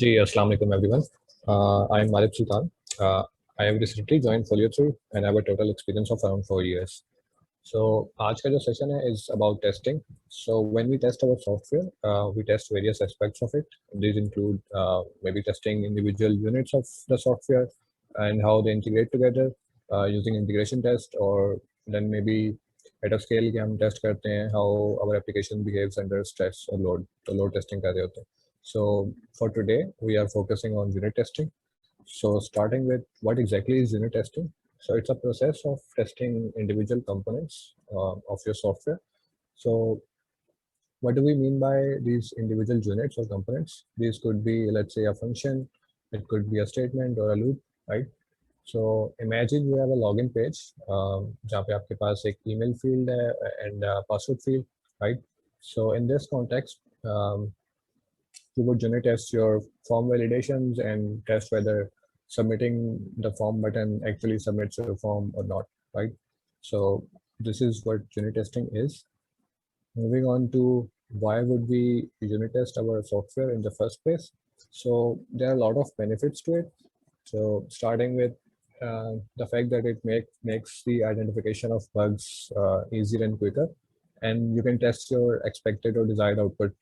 जी, अस्सलाम वालेकुम everyone. I am Malik Sultan. I have recently joined Folio 3 and I have a total experience of around 4 years. So आज का जो session है is about testing. So when we test our software, we test various aspects of it. These include maybe testing individual units of the software and how they integrate together using integration test, or then maybe at a scale कि हम test करते हैं how our application behaves under stress or load. तो load testing कर रहे होते हैं. So for today, we are focusing on unit testing. So starting with what exactly is unit testing? So it's a process of testing individual components of your software. So what do we mean by these individual units or components? These could be, let's say, a function, it could be a statement or a loop, right? So imagine you have a login page जहाँ पे आपके पास एक email field है and a password field, right? So in this context, you would unit test your form validations and test whether submitting the form button actually submits your form or not, right? So this is what unit testing is. Moving on to why would we unit test our software in the first place? So there are a lot of benefits to it. So starting with the fact that it makes the identification of bugs easier and quicker, and you can test your expected or desired output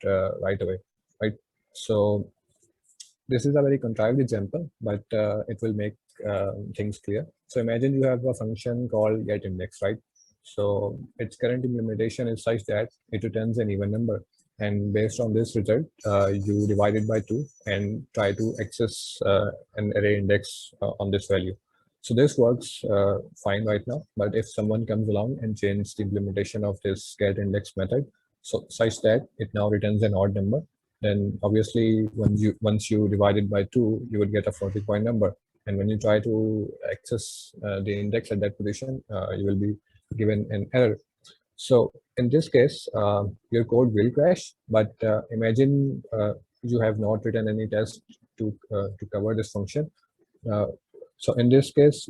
right away, right? So this is a very contrived example, but it will make things clear. So imagine you have a function called getIndex, right? So its current implementation is such that it returns an even number. And based on this result, you divide it by 2 and try to access an array index on this value. So this works fine right now, but if someone comes along and changes the implementation of this getIndex method, so such that it now returns an odd number, then obviously once you divide it by 2, you would get a floating point number. And when you try to access the index at that position, you will be given an error. So in this case, your code will crash, but imagine you have not written any test to cover this function. So in this case,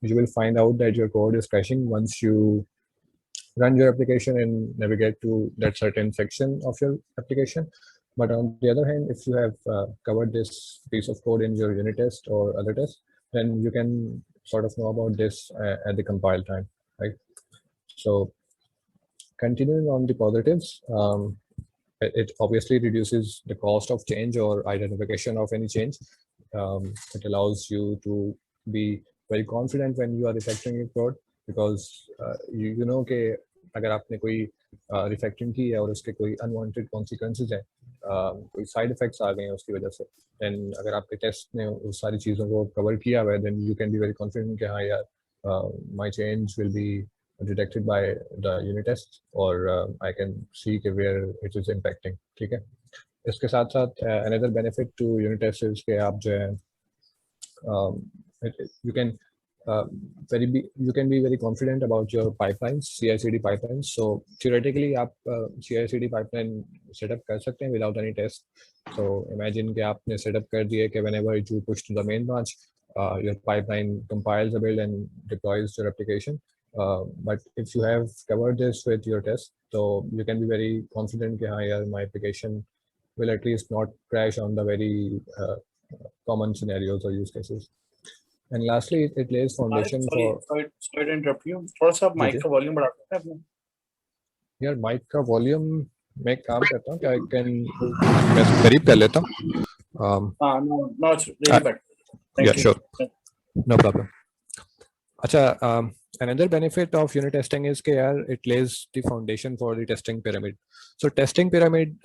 you will find out that your code is crashing once you run your application and navigate to that certain section of your application. But on the other hand, if you have covered this piece of code in your unit test or other test, then you can sort of know about this at the compile time, right? So continuing on the positives, it obviously reduces the cost of change or identification of any change. It allows you to be very confident when you are refactoring your code, because you know कि अगर आपने कोई refactoring की है और उसके कोई unwanted consequences हैं, कोई साइड इफेक्ट्स आ गए हैं उसकी वजह से, देन अगर आपके टेस्ट ने उस सारी चीज़ों को कवर किया हुआ है, then you can be very confident कि हाँ यार, my change will be detected by the unit test, or I can see where it is impacting. ठीक है. इसके साथ साथ another benefit to unit test is कि आप जो है you can you can be very confident about your pipelines, CI/CD pipelines. So theoretically आप CI/CD pipeline setup कर सकते हैं without any test. So imagine कि आपने setup कर दिए कि whenever you push to the main branch, your pipeline compiles a build and deploys your application. But if you have covered this with your test, so you can be very confident कि हाँ यार, my application will at least not crash on the very common scenarios or use cases. And lastly, it lays foundation for. Sorry to interrupt you. थोड़ा सा mic का volume बढ़ा सकते हैं अपने? यार mic का volume मैं काम करता हूँ, क्या I can मैं करीब कर लेता हूँ. No, it's really bad. Thank you. Sure, no problem. अच्छा, another benefit of unit testing is कि यार it lays the foundation for the testing pyramid. So testing pyramid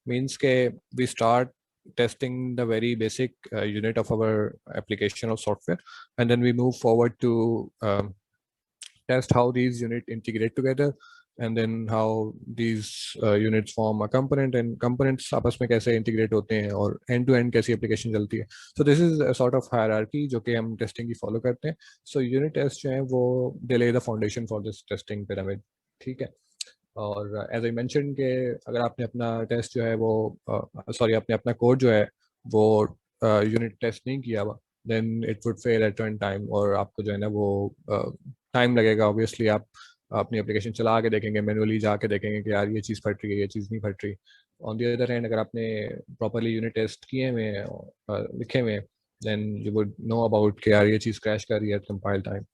means कि we start testing the very basic unit of our application or software, and then we move forward to test how these units integrate together, and then how these units form a component, and components आपस में कैसे integrate होते हैं, और end to end कैसी application चलती है. So this is a sort of hierarchy जो कि हम testing की follow करते हैं. So unit test जो है वो they lay the foundation for this testing pyramid. ठीक है. और as I mentioned कि अगर आपने अपना टेस्ट जो है वो आपने अपना कोड जो है वो यूनिट टेस्ट नहीं किया हुआ, then it would fail at one time, और आपको जो है ना वो टाइम लगेगा. ऑब्वियसली आप अपनी एप्लीकेशन चला के देखेंगे, मैनुअली जाके देखेंगे कि यार ये चीज़ फट रही है, ये चीज़ नहीं फट रही, ऑन द अदर हैंड अगर आपने प्रॉपरली यूनिट टेस्ट किए हुए हैं लिखे हुए हैं, then you would know about कि यार ये चीज़ क्रैश कर रही है एट कंपाइल टाइम।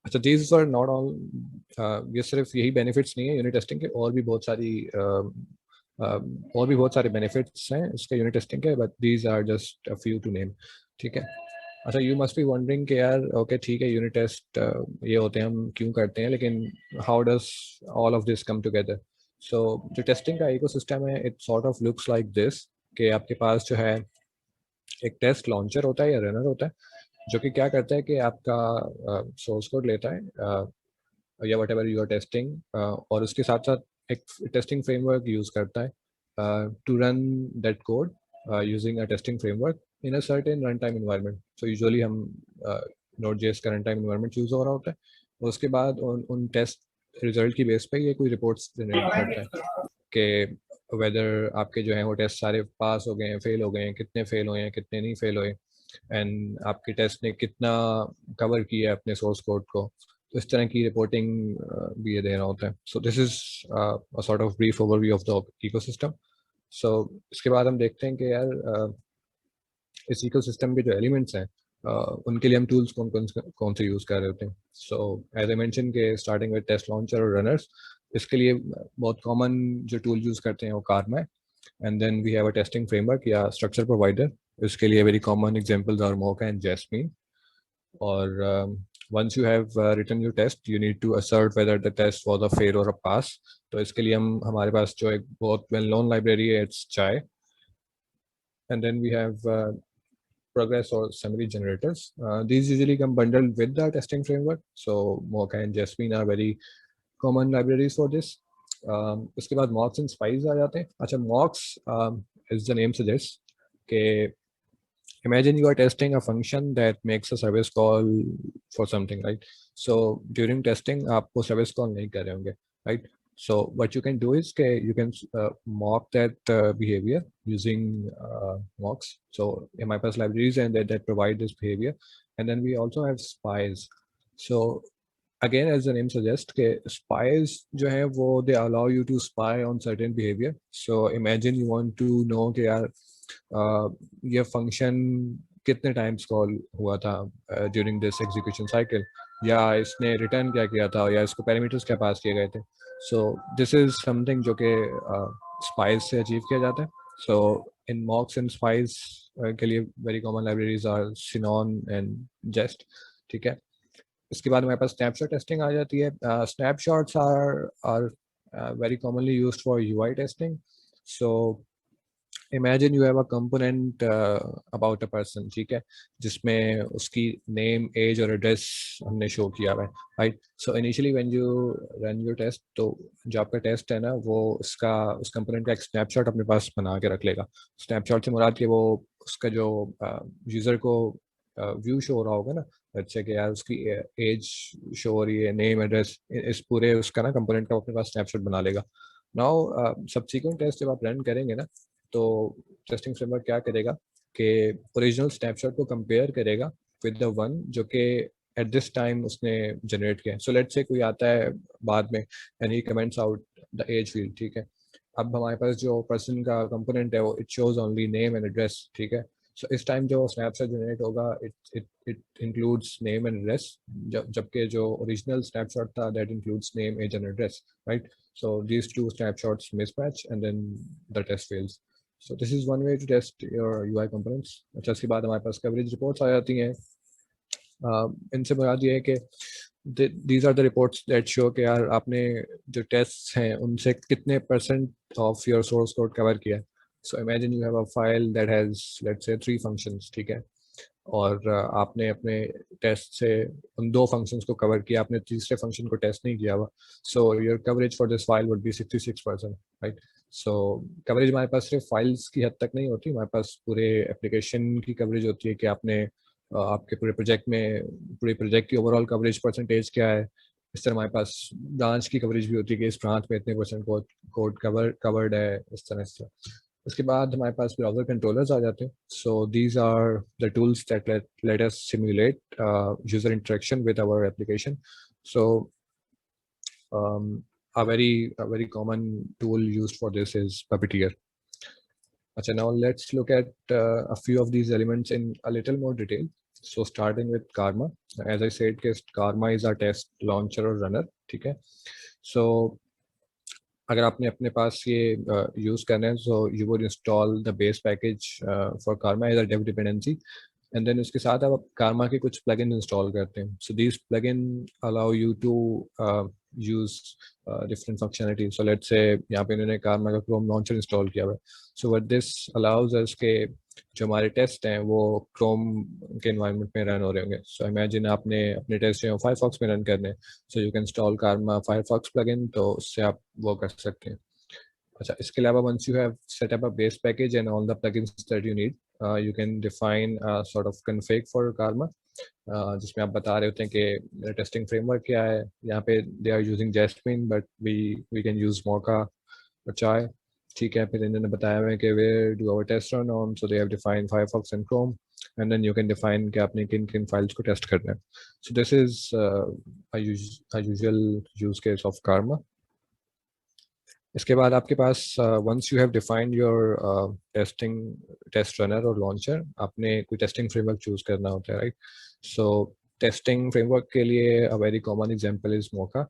अच्छा, दीज आर नॉट ऑल, ये सिर्फ यही बेनिफिट्स नहीं है यूनिट टेस्टिंग के, और भी बहुत सारे बेनिफिट्स हैं इसके यूनिट टेस्टिंग के, but these are just a few to name. ठीक है। अच्छा, यू मस्ट बी वंडरिंग कि यार ओके ठीक है, यूनिट टेस्ट ये होते हैं, हम क्यों करते हैं, लेकिन how does all of this come together. So जो टेस्टिंग का इकोसिस्टम है, it sort of looks like this, कि आपके पास जो है एक टेस्ट लॉन्चर होता है या रनर होता है, जो कि क्या करता है कि आपका सोर्स कोड लेता है या whatever you are testing, और उसके साथ साथ एक टेस्टिंग फ्रेमवर्क यूज़ करता है to run that code using a testing framework in a certain run time environment. So usually हम Node.js का रन टाइम इन्वायरमेंट यूज़ हो रहा होता है। उसके बाद उन टेस्ट रिजल्ट की बेस पे ये कोई रिपोर्ट्स जनरेट करता है कि वेदर आपके जो हैं वो टेस्ट सारे पास हो गए हैं, फेल हो गए हैं, कितने फेल हुए हैं, कितने नहीं फेल हुए, एंड आपके टेस्ट ने कितना कवर किया है अपने सोर्स कोड को। तो इस तरह की रिपोर्टिंग भी ये देना होता है। So this is a sort of brief overview of the ecosystem. So इसके बाद हम देखते हैं कि यार इस इकोसिस्टम के जो एलिमेंट्स हैं उनके लिए हम टूल्स कौन से यूज़ कर रहे होते हैं। सो एज आई मेंशन के स्टार्टिंग विद टेस्ट लॉन्चर और रनर्स, इसके लिए बहुत कॉमन जो टूल यूज़ करते हैं वो Karma है, and then we have a testing framework या स्ट्रक्चर प्रोवाइडर। इसके लिए very common examples are Mocha and Jasmine। और once you have written your test, you need to assert whether the test was a fail or a pass। तो इसके लिए हमारे पास जो एक बहुत वेल नोन लाइब्रेरी है, it's Chai। And then we have progress or summary generators। These usually come bundled with the testing framework, so Mocha and Jasmine are very common libraries for this। उसके बाद mocks and spies आ जाते हैं। अच्छा, mocks, as the name suggests, कि imagine you are testing a function that makes a service call for something, right? So during testing आपको service call नहीं कर रहे होंगे, right? So what you can do is you can mock that behavior using mocks। So हमारे पास libraries and that provide this behavior, and then we also have spies। So again, as the name suggests, के spies जो है वो they allow you to spy on certain behavior। So imagine you want to know कि यार ये function कितने times call हुआ था ड्यूरिंग दिस एग्जीक्यूशन साइकिल, या इसने रिटर्न क्या किया था, या इसको पैरामीटर्स क्या पास किए गए थे। सो दिस इज समथिंग जो कि स्पाइस से अचीव किया जाता है। सो इन मॉक्स एंड स्पाइस के लिए very common libraries are Sinon and Jest. ठीक है। इसके बाद हमारे पास स्नैपशॉट टेस्टिंग आ जाती है। Snapshots are very commonly used for UI testing. So imagine you have a component about a person, ठीक है, जिसमें उसकी नेम, एज और एड्रेस हमने शो किया हुआ है, right. So initially when you run your test, तो जो आपका टेस्ट है ना, वो उस कंपोनेंट का एक स्नैपशॉट अपने पास बना के रख लेगा। स्नैपशॉट से मुराद कि वो उसका जो यूज़र को व्यू शो हो रहा होगा ना, अच्छे कि यार उसकी एज शो हो रही है, नेम, एड्रेस, इस पूरे उसका ना कंपोनेंट का अपने पास स्नैपशॉट बना लेगा। नाउ सब्सिक्वेंट टेस्ट जब आप रन करेंगे ना, तो टेस्टिंग फ्रेमवर्क क्या करेगा कि ओरिजिनल स्नैपशॉट को कंपेयर करेगा विद द वन जो कि एट दिस टाइम उसने जनरेट किया। सो लेट्स से कोई आता है बाद में and he comments out the age field, ठीक है। अब हमारे पास जो पर्सन का कंपोनेंट है वो it shows only name and address, ठीक है। सो इस टाइम जो स्नैपशॉट जनरेट होगा it it it includes name and address, जबकि जो ओरिजिनल स्नैपशॉट था that includes name, age and address, right. So these two snapshots mismatch and then the test fails। So this is one way to test your UI components। अच्छा, इसके बाद हमारे पास coverage reports आ जाती हैं। इनसे मुराद ये है कि these are the reports that show कि यार आपने जो टेस्ट हैं उनसे कितने % of your source code cover किया। So imagine you have a file that has let's say 3 functions, ठीक है, और आपने अपने टेस्ट से उन 2 फंक्शंस को कवर किया, आपने तीसरे फंक्शन को टेस्ट नहीं किया हुआ। So your coverage for this file would be 66%, right. So coverage हमारे पास सिर्फ फाइल्स की हद तक नहीं होती, हमारे पास पूरे एप्लीकेशन की कवरेज होती है कि आपने आपके पूरे प्रोजेक्ट की ओवरऑल कवरेज परसेंटेज क्या है। इस तरह हमारे पास ब्रांच की कवरेज भी होती है कि इस ब्रांच में इतने % कोड कवर्ड है, इस तरह से। उसके बाद हमारे पास ब्राउजर कंट्रोलर्स आ जाते हैं। So these are the tools that let us simulate user interaction with our application. So a very common tool used for this is Puppeteer. Okay, now let's look at a few of these elements in a little more detail. So starting with Karma, as I said, Karma is our test launcher or runner. ठीक है. So अगर आपने अपने पास ये use करना है, so you would install the base package for Karma as a dev dependency, and then उसके साथ आप Karma के कुछ plugin install करते हैं. So these plugin allow you to use different functionality. So let's say यहाँ पे इन्होंने Karma का Chrome launcher install किया हुआ है. So what this allows us के जो हमारे टेस्ट हैं वो Chrome के environment में रन हो रहे होंगे. So imagine आपने अपने टेस्ट जो है Firefox में रन करने हैं, so you can install Karma Firefox plugin, तो उससे आप वो कर सकते हैं. अच्छा, इसके अलावा once you have set up a base package and all the plugins that you need, you can define a sort of config for Karma, जिसमें आप बता रहे होते हैं कि टेस्टिंग फ्रेमवर्क क्या है. यहाँ पे they are using Jasmine, but we can use Mocha or Chai. ठीक है, फिर इन्होंने बताया हुआ है कि where do our tests run on, so they have defined Firefox and Chrome, and then you can define कि आपने किन किन फाइल्स को टेस्ट करना है. So this is a usual use case of Karma. इसके बाद आपके पास once you have defined your test runner or launcher, आपने कोई टेस्टिंग फ्रेमवर्क चूज करना होता है, राइट. सो टेस्टिंग फ्रेमवर्क के लिए a very common example is Mocha.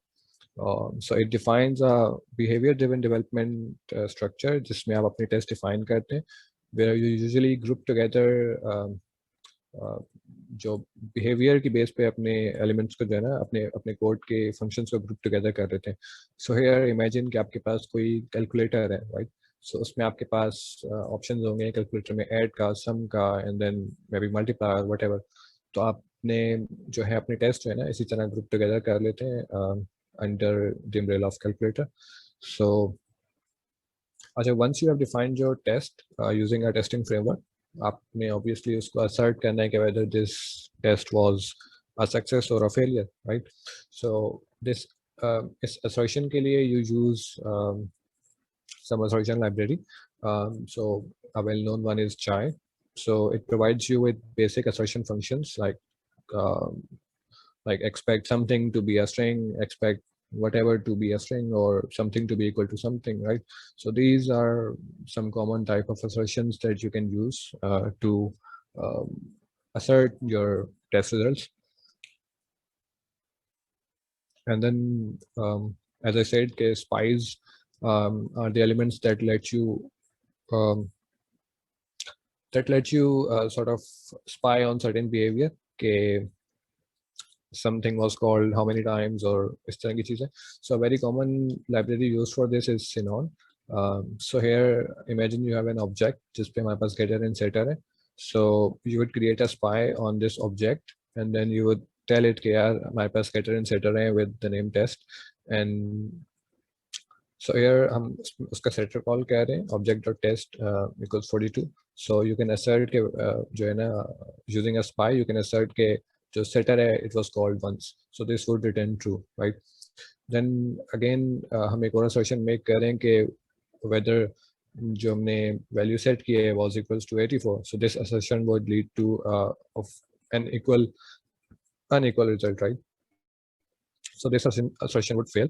So it defines a behavior driven development structure जिसमें आप अपने टेस्ट डिफाइन करते हैं, where you usually group together जो बिहेवियर की बेस पे अपने एलिमेंट्स को जो है ना अपने कोड के फंक्शंस को ग्रुप टुगेदर कर देते हैं. सो हियर इमेजिन कि आपके पास कोई कैलकुलेटर है, राइट. सो उसमें आपके पास ऑप्शंस होंगे कैलकुलेटर में, ऐड का, सम का, and then maybe multiply whatever. तो आपने जो है अपने टेस्ट जो है ना इसी तरह ग्रुप टुगेदर कर लेते हैं under the umbrella of calculator. So अच्छा, once you have defined your test using a testing framework, आपने ऑब्वियसली उसको असर्ट करना है कि whether this test was a success or a failure, right? So this इस assertion के लिए you use some assertion library. So a well-known one is Chai. So it provides you with basic assertion functions like expect something to be a string, expect whatever to be a string, or something to be equal to something, right? So these are some common type of assertions that you can use to assert your test results. And then as I said, spies are the elements that let you sort of spy on certain behavior. Something was called how many times or इस तरह की चीज़ें. So a very common library used for this is Sinon. So here imagine you have an object जिस पे हमारे पास getter and setter है. So you would create a spy on this object and then you would tell it कि यार हमारे पास getter and setter है with the name test, and so here हम उसका setter call कह रहे हैं object.test equals 42. So you can assert के जो है ना using a spy you can assert के जो setter है it was called once, so this would return true, right? Then again हम एक और assertion make कर रहे हैं कि whether जो हमने value set की है was equals to 84. So this assertion would lead to of an unequal result, right? So this assertion would fail.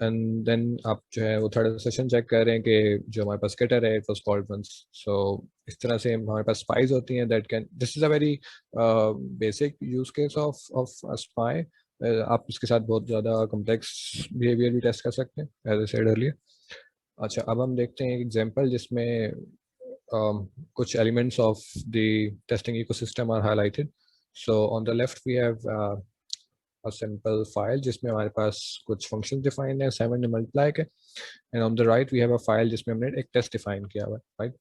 And then आप जो है वो थर्ड assertion चेक कर रहे हैं कि जो हमारे पास getter है it was called once. So इस तरह से हमारे पास spies होती हैं that can, this is a very basic use case of a spy. आप इसके साथ बहुत ज़्यादा complex behavior भी test कर सकते हैं as I said earlier. अच्छा, अब हम देखते हैं एक example जिसमें कुछ elements of the testing ecosystem are highlighted. So on the left we have a simple file जिसमें हमारे पास कुछ functions define है, sum and multiply के, and on the right we have a file जिसमें हमने एक test define किया हुआ है, right?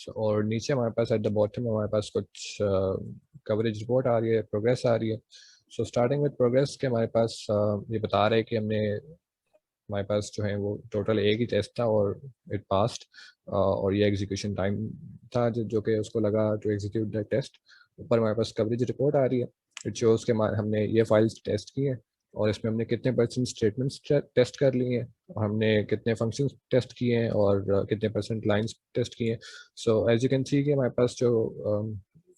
So और नीचे हमारे पास at the bottom हमारे पास कुछ coverage report आ रही है, progress आ रही है. So starting with progress के हमारे पास ये बता रहे हैं कि हमारे पास जो है वो टोटल एक ही टेस्ट था और it passed, और ये एग्जीक्यूशन टाइम था जो कि उसको लगा to execute the test. ऊपर हमारे पास कवरेज रिपोर्ट आ रही है, इट शोज के हमने ये फाइल्स टेस्ट की हैं और इसमें हमने कितने % स्टेटमेंट्स टेस्ट कर लिए हैं, और हमने कितने फंक्शंस टेस्ट किए हैं और कितने % लाइंस टेस्ट किए हैं. So as you can see कि हमारे पास जो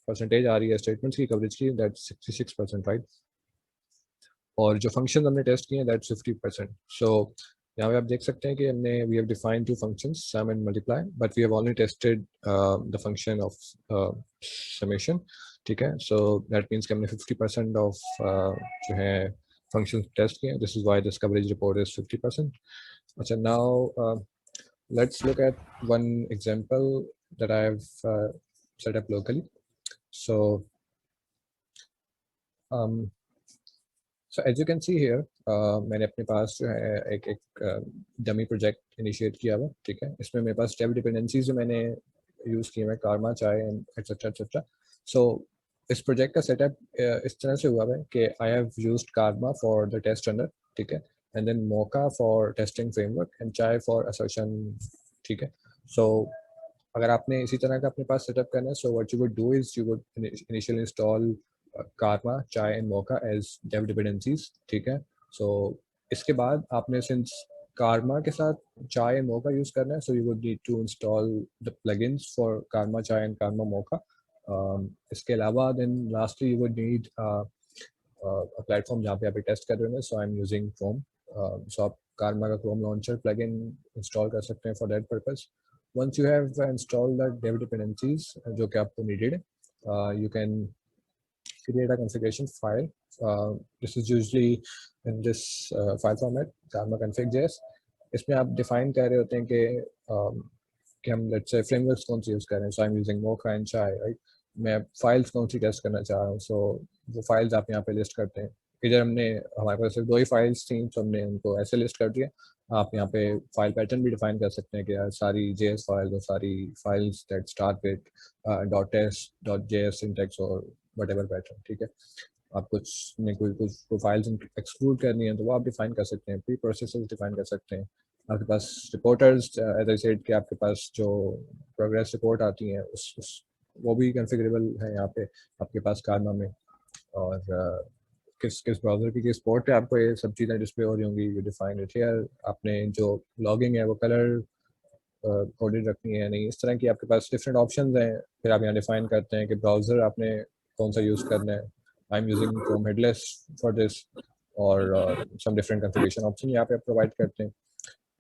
परसेंटेज आ रही है स्टेटमेंट्स की कवरेज की दैट 66%, राइट? और जो फंक्शन हमने टेस्ट किए हैं दैट 50%. सो यहाँ पे आप देख सकते हैं कि हमने we have defined two functions sum and multiply, but we have only tested the function of summation, ठीक है। सो दैट मीन्स कि हमने 50% ऑफ जो है फंक्शन टेस्ट किए, this is why this coverage report is 50%। अच्छा, now let's look at one example that I have set up locally. So um, so as you can see here, मैंने अपने पास जो है एक डमी प्रोजेक्ट इनिशिएट किया हुआ, ठीक है। इसमें मेरे पास स्टेप डिपेंडेंसीज जो मैंने यूज़ किए हैं, कारमा, चाय एक्सेट्रा एक्सेट्रा। सो इस प्रोजेक्ट का सेटअप इस तरह से हुआ है कि I have used Karma for the test runner, ठीक है, and then Mocha for testing framework and Chai for assertion, ठीक है। सो अगर आपने इसी तरह का अपने पास सेटअप करना है, so what you would do is you would initially install Karma, Chai and Mocha as dev dependencies, ठीक है। सो इसके बाद आपने सिंस कारमा के साथ चाय एंड मोका यूज करना है, so you would need to install the plugins for Karma, Chai and Karma Mocha. इसके अलावा then lastly you would need platform जहाँ पे आप टेस्ट कर रहे हैं। So I am using Chrome, so आप कारमा का क्रोम लॉन्चर प्लगइन इंस्टॉल कर सकते हैं for that purpose. Once you have installed the dev dependencies जो कि आपको needed, you can create a configuration file. This is usually in this file format, karma config.js. इसमें आप define कर रहे होते हैं कि हम let's say frameworks कौन सी use कर रहे हैं. So I'm using Mocha and Chai, right? मैं files कौन सी test करना चाह रहा हूँ, so वो files आप यहाँ पे list करते हैं। इधर हमने हमारे पास सिर्फ 2 ही files थी, तो हमने उनको ऐसे list कर दिया। आप यहाँ पे फाइल पैटर्न भी डिफाइन कर सकते हैं कि यार सारी JS फाइल्स और सारी files that start with .s.js syntax और whatever पैटर्न, ठीक है। आप कुछ ने कुछ फाइल्स एक्सक्लूड करनी है तो वो आप डिफाइन कर सकते हैं, प्री प्रोसेसेस डिफाइन कर सकते हैं। आपके पास रिपोर्टर्स, एज आई सेड कि आपके पास जो प्रोग्रेस रिपोर्ट आती हैं उस वो भी कॉन्फ़िगरेबल है यहाँ पे आपके पास कारमा में। और किस किस ब्राउज़र की किस पोर्ट पे आपको ये सब चीज़ें डिस्प्ले हो रही होंगी, यू डिफाइन इट हियर। आपने जो लॉगिंग है वो कलर कोडेड रखनी है नहीं, इस तरह की आपके पास डिफरेंट ऑप्शंस हैं। फिर आप यहाँ डिफाइन करते हैं कि ब्राउज़र आपने कौन सा यूज़ करना है। आई am using Chrome headless for this, और सम डिफरेंट कॉन्फ़िगरेशन ऑप्शन यहाँ पे आप प्रोवाइड करते हैं।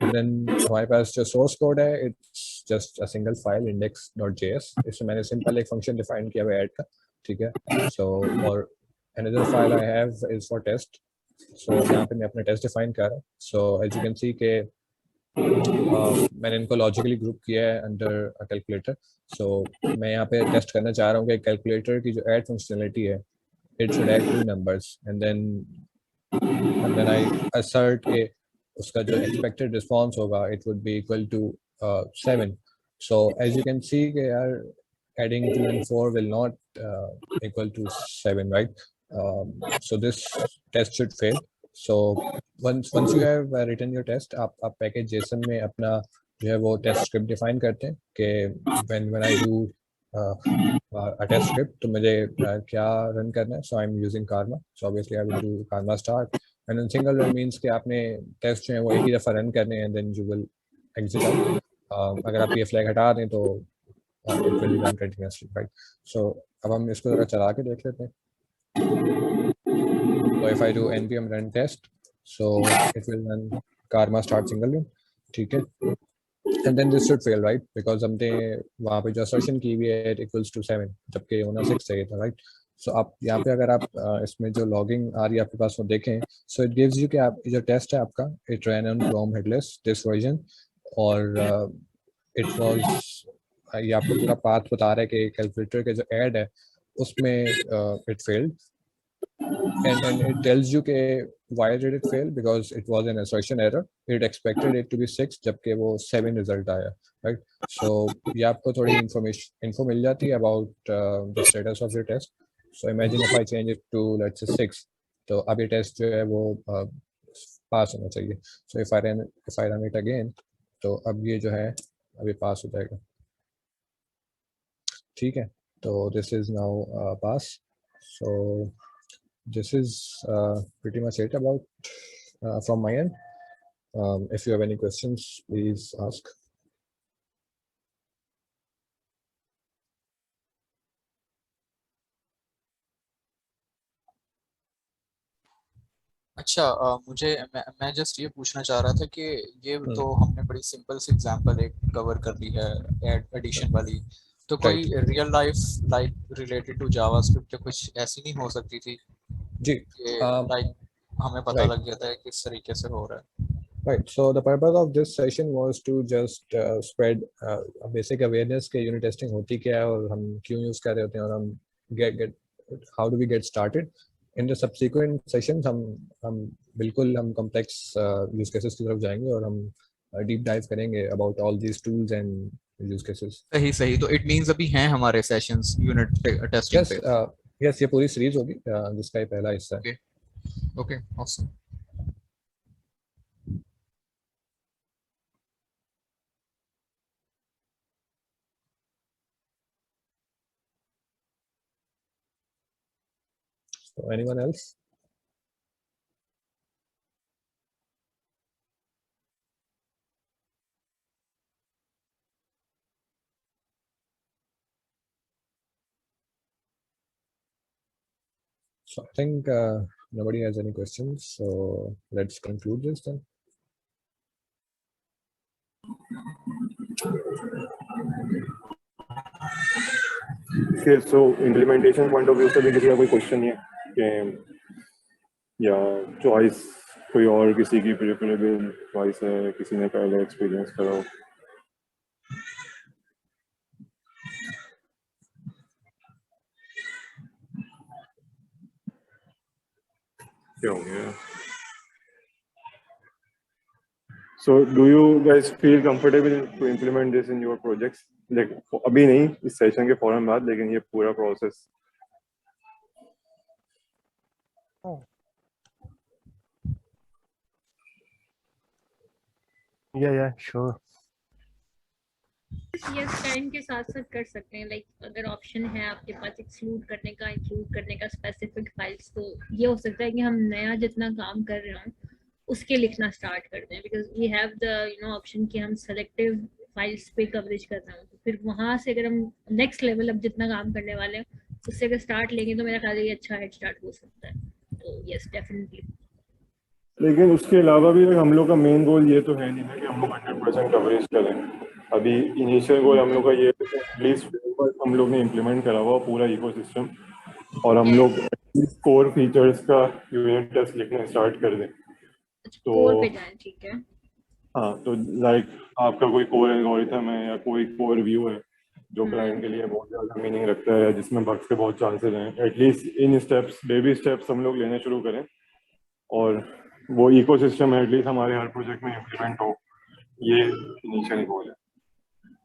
एंड देन हमारे पास जो सोर्स कोड है, it's just a single file index.js। इसमें मैंने सिंपल एक फंक्शन डिफाइन किया हुआ है ऐड का, ठीक है। सो और another file I have is for test। so यहाँ पे मैं अपना टेस्ट डिफाइन कर रहा हूँ। so as you can see के मैंने इनको लॉजिकली ग्रुप किया है अंडर अ कैलकुलेटर। so मैं यहाँ पे टेस्ट करना चाह रहा हूँ कि कैलकुलेटर की जो ऐड फंक्शनलिटी है, it should add 2 numbers and then I assert के उसका जो एक्सपेक्टेड रिस्पॉन्स होगा it would be equal to 7। so as you can see के यार adding 2 and 4 will not equal to 7, right? So this test should fail। so once you have written your test, आप package Jason में अपना जो है वो test script define करते हैं कि when I do a test script तो मुझे क्या रन करना है। so I'm using karma, so obviously I will do karma start and then single run means कि आपने टेस्ट जो है वो एक ही दफ़ा रन करने हैं, then you will exit out। अगर आप ये फ्लैग हटा दें तो it will run continuously, right? so अब हम इसको जरा चला के देख लेते हैं। so if I do npm run test, so it will run karma start single run, ठीक है। and then this should fail, right? because हमने वहाँ पे जो assertion की हुई है it equals to 7 जबकि होना 6 चाहिए था, right? so आप यहाँ पे अगर आप इसमें जो logging आ रही है आपके पास वो देखें, so it gives you कि आप जो टेस्ट है आपका it ran on Chrome headless this version, और it was ये आपको पूरा पाथ बता रहा है कि कैलकुलेटर के जो ऐड है उसमें it failed and it tells you कि why did it fail, because it was an assertion error, it expected it to be 6 जबकि वो 7 रिजल्ट आया, right? so ये आपको थोड़ी info मिल जाती है about the status of your test। so imagine if I change it to let's say 6, तो अब ये टेस्ट जो है वो पास होना चाहिए। so if I run it again, तो अब ये जो है अभी पास हो जाएगा, ठीक है। तो this is now pass। so this is pretty much it about from my end। if you have any questions, please ask। अच्छा, मैं जस्ट ये पूछना चाह रहा था कि ये तो हम्म, हमने बड़ी सिंपल सी एग्जांपल एक कवर कर ली है, एडिशन वाली। तो कोई right real life like related to JavaScript कुछ ऐसी नहीं हो सकती थी जी कि लाइक हमें पता राइट लग गया था किस तरीके से हो रहा है? Right. So the purpose of this session was to just spread a basic awareness के unit testing होती क्या है और हम क्यों use कर रहे होते हैं और हम get how do we get started. In the subsequent sessions हम बिल्कुल हम complex use cases की तरफ जाएंगे और हम deep dive करेंगे about all these tools and use cases. सही सही, तो इट मींस अभी हैं हमारे सेशंस यूनिट टेस्टिंग Yes, पे? yes ये पूरी सीरीज होगी जिसका ये पहला हिस्सा है. Okay okay, awesome. So anyone else? So I think nobody has any questions. So let's conclude this then. So implementation point of view से भी किसी का कोई क्वेश्चन नहीं है कि या चॉइस कोई और किसी की प्रेफरेबल चॉइस है, किसी ने पहले एक्सपीरियंस करा हो? क्या हो गया? So do you guys feel comfortable to implement this in your projects? Like अभी नहीं, इस सेशन के फौरन बाद, लेकिन ये पूरा process. Yeah, sure. Yes, time के साथ साथ कर सकते हैं। लाइक अगर ऑप्शन है आपके पास एक्सक्लूड करने का, इंक्लूड करने का स्पेसिफिक फाइल्स, तो ये हो सकता है कि हम नया जितना काम कर रहे हो उसके लिखना स्टार्ट कर दें, because we have the option कि हम सेलेक्टिव फाइल्स पे कवरेज कर रहे हो, तो फिर वहां से अगर हम नेक्स्ट लेवल अब जितना काम करने वाले हैं उससे अगर स्टार्ट लेंगे तो मेरा ख्याल है ये अच्छा हेड स्टार्ट हो सकता है। तो यस, डेफिनेटली। लेकिन उसके अलावा भी हम लोग का मेन गोल ये तो है नहीं ना कि हम लोग 100% कवरेज करें. अभी इनिशियल गोल हम लोग का ये है कि एटलीस्ट फ्रेमवर्क हम लोग ने इम्प्लीमेंट करा हुआ पूरा इकोसिस्टम, और हम लोग कोर फीचर्स का यूनिट टेस्ट लिखना स्टार्ट कर दें. तो कोर पे जाएं, ठीक है। हाँ, तो लाइक आपका कोई कोर एल्गोरिथम है या कोई कोर व्यू है जो क्लाइंट के लिए बहुत ज़्यादा मीनिंग रखता है, जिसमें बग्स के बहुत चांसेस हैं, at least in steps, baby steps हम लोग लेने शुरू करें और वो इकोसिस्टम एटलीस्ट हमारे हर प्रोजेक्ट में इम्प्लीमेंट हो. ये इनिशियल गोल है.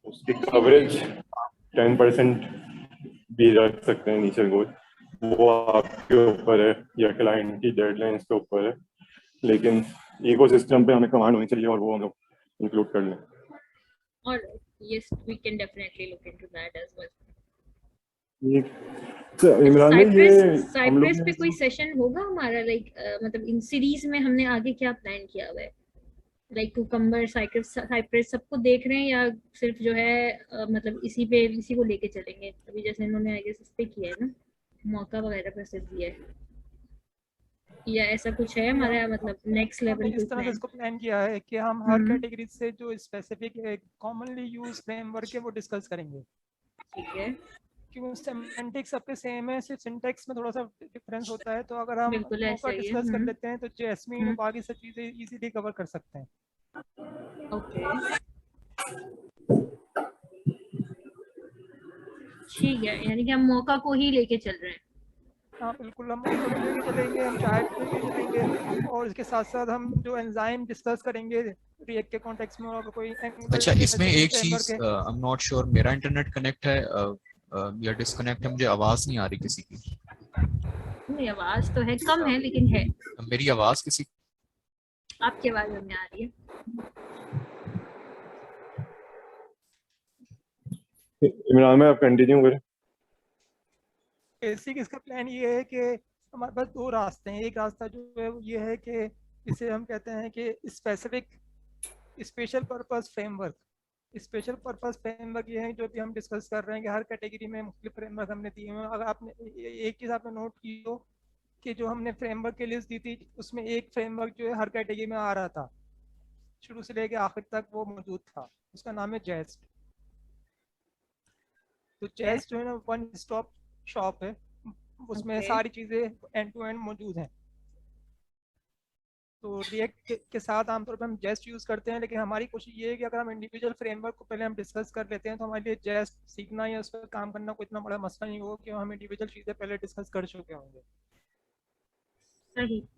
उसकी कवरेज 10% भी रख सकते हैं इनिशियल गोल, वो आपके ऊपर है या क्लाइंट की डेडलाइंस के ऊपर है, लेकिन इकोसिस्टम पे हमें कमांड होनी चाहिए और वो हम लोग इंक्लूड कर लें. और yes, we can definitely look into that as well. Imran ने ये हम लोग साइप्रस पे कोई सेशन होगा हमारा, लाइक मतलब इन सीरीज में हमने आगे क्या प्लान किया हुआ है? लाइक कुकम्बर, साइप्रस सबको देख रहे हैं या सिर्फ जो है मतलब इसी को लेके चलेंगे? अभी जैसे इन्होंने आई गेस इस पे किया है ना, मौका वगैरह पर सिर्फ दिया है, या ऐसा कुछ है हमारा मतलब नेक्स्ट लेवल इस तरह से इसको प्लान किया है कि हम हर कैटेगरी से जो स्पेसिफिक कॉमनली यूज फ्रेमवर्क है वो डिस्कस करेंगे. ठीक है, क्योंकि सिमेंटिक्स सबके सेम है, सिर्फ सिंटैक्स में थोड़ा सा डिफरेंस होता है. तो अगर हम बिल्कुल मौका ऐसा ही है। डिस्कस कर लेते हैं तो जैस्मीन और बाकी सब चीजें इजीली कवर कर सकते हैं. ओके, ठीक है, यानी कि हम मौका को ही लेके चल रहे हैं। हाँ बिल्कुल, हम मौका को लेके चलेंगे, हम चार्ट लेके चलेंगे, और इसके साथ साथ हम जो एंजाइम डिस्कस करेंगे रिएक्ट के कॉन्टेक्स्ट में, और कोई अच्छा, इसमें एक चीज, आई एम नॉट श्योर मेरा इंटरनेट कनेक्ट है या डिस्कनेक्ट है, मुझे आवाज नहीं आ रही किसी की. नहीं, आवाज तो है, कम है लेकिन है। मेरी आवाज किसी आपकी आवाज हमें आ रही है। इमरान में आप कंटिन्यू करें. बेसिक इसका प्लान ये है कि हमारे पास दो रास्ते हैं. एक रास्ता जो है वो ये है कि इसे हम कहते हैं कि specific special purpose framework. Special purpose framework ये है जो भी हम डिस्कस कर रहे हैं कि हर कैटेगरी में मुख्तलिफ फ्रेमवर्क हमने दिए हैं. अगर आपने एक चीज़ आपने नोट की हो कि जो हमने फ्रेमवर्क की लिस्ट दी थी उसमें एक फ्रेमवर्क जो है हर कैटेगरी में आ रहा था, शुरू से लेके आखिर तक वो मौजूद था, उसका नाम है जेस्ट। तो जेस्ट जो है ना वन स्टॉप शॉप है, उसमें सारी चीजें एंड टू एंड मौजूद हैं। तो रिएक्ट के साथ आमतौर पर हम जेस्ट यूज करते हैं, लेकिन हमारी कोशिश ये है कि अगर हम इंडिविजुअल फ्रेमवर्क को पहले हम डिस्कस कर लेते हैं तो हमारे लिए जेस्ट सीखना या उस पर काम करना कोई इतना बड़ा मसला नहीं होगा कि हम इंडिविजुअल चीजें पहले डिस्कस कर चुके होंगे। सही।